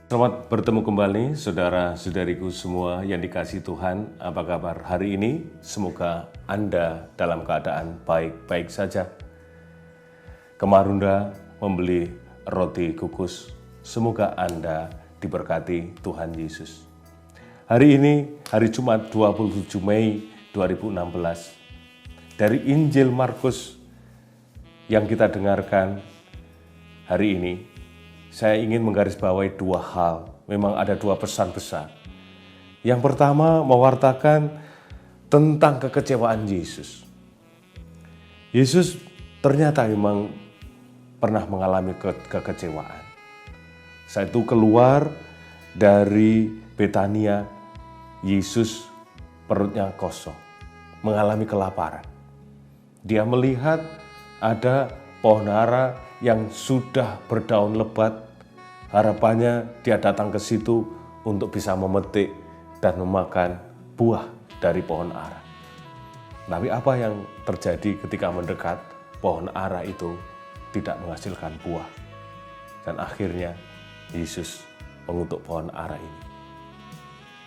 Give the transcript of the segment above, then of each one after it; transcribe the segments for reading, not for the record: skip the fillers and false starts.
Selamat bertemu kembali saudara-saudariku semua yang dikasihi Tuhan. Apa kabar hari ini? Semoga Anda dalam keadaan baik-baik saja. Kemarunda membeli roti kukus. Semoga Anda diberkati Tuhan Yesus. Hari ini, hari Jumat 27 Mei 2016. Dari Injil Markus yang kita dengarkan hari ini, saya ingin menggarisbawahi dua hal. Memang ada dua pesan besar. Yang pertama, mewartakan tentang kekecewaan Yesus. Yesus ternyata memang pernah mengalami kekecewaan. Saat itu keluar dari Betania, Yesus perutnya kosong, mengalami kelaparan. Dia melihat ada pohon ara yang sudah berdaun lebat. Harapannya dia datang ke situ untuk bisa memetik dan memakan buah dari pohon ara. Tapi apa yang terjadi ketika mendekat pohon ara itu tidak menghasilkan buah. Dan akhirnya Yesus mengutuk pohon ara ini.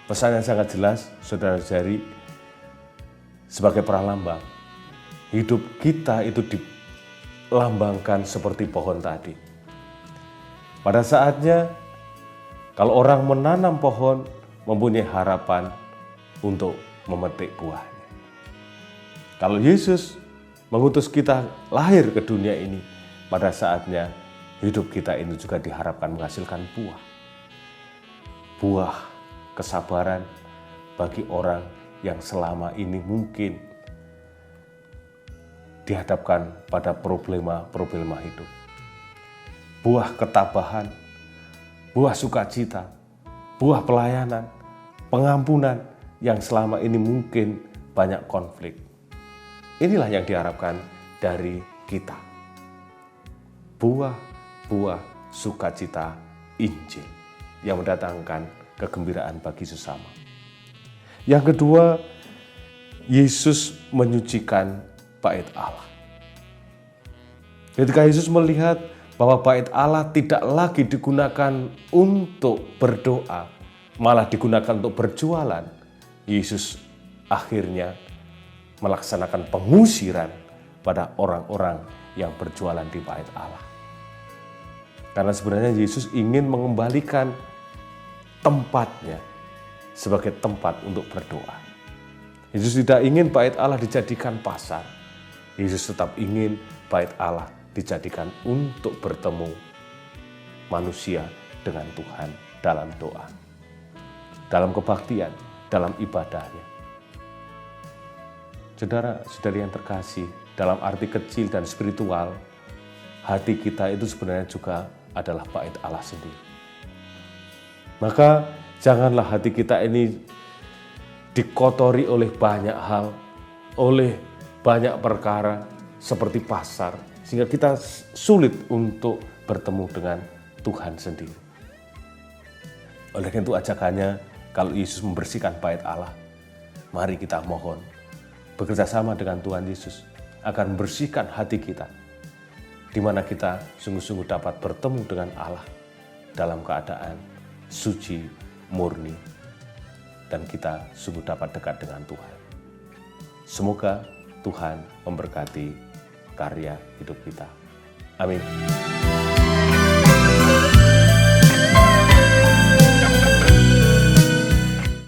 Pesan yang sangat jelas, saudara-saudari, sebagai pralambang, hidup kita itu dilambangkan seperti pohon tadi. Pada saatnya, kalau orang menanam pohon, mempunyai harapan untuk memetik buahnya. Kalau Yesus mengutus kita lahir ke dunia ini, pada saatnya hidup kita ini juga diharapkan menghasilkan buah. Buah kesabaran bagi orang yang selama ini mungkin dihadapkan pada problema hidup. Buah ketabahan, buah sukacita, buah pelayanan, pengampunan yang selama ini mungkin banyak konflik. Inilah yang diharapkan dari kita. Buah sukacita Injil yang mendatangkan kegembiraan bagi sesama. Yang kedua, Yesus menyucikan bait Allah. Ketika Yesus melihat bahwa bait Allah tidak lagi digunakan untuk berdoa, malah digunakan untuk berjualan, Yesus akhirnya melaksanakan pengusiran pada orang-orang yang berjualan di bait Allah. Karena sebenarnya Yesus ingin mengembalikan tempatnya sebagai tempat untuk berdoa. Yesus tidak ingin bait Allah dijadikan pasar. Yesus tetap ingin bait Allah dijadikan untuk bertemu manusia dengan Tuhan dalam doa, dalam kebaktian, dalam ibadahnya. Saudara-saudari yang terkasih, dalam arti kecil dan spiritual, hati kita itu sebenarnya juga adalah bait Allah sendiri. Maka janganlah hati kita ini dikotori oleh banyak hal, oleh banyak perkara seperti pasar, sehingga kita sulit untuk bertemu dengan Tuhan sendiri. Oleh karena itu ajakannya, kalau Yesus membersihkan bait Allah, mari kita mohon bekerja sama dengan Tuhan Yesus akan membersihkan hati kita, di mana kita sungguh-sungguh dapat bertemu dengan Allah dalam keadaan suci, murni, dan kita sungguh dapat dekat dengan Tuhan. Semoga Tuhan memberkati karya hidup kita. Amin.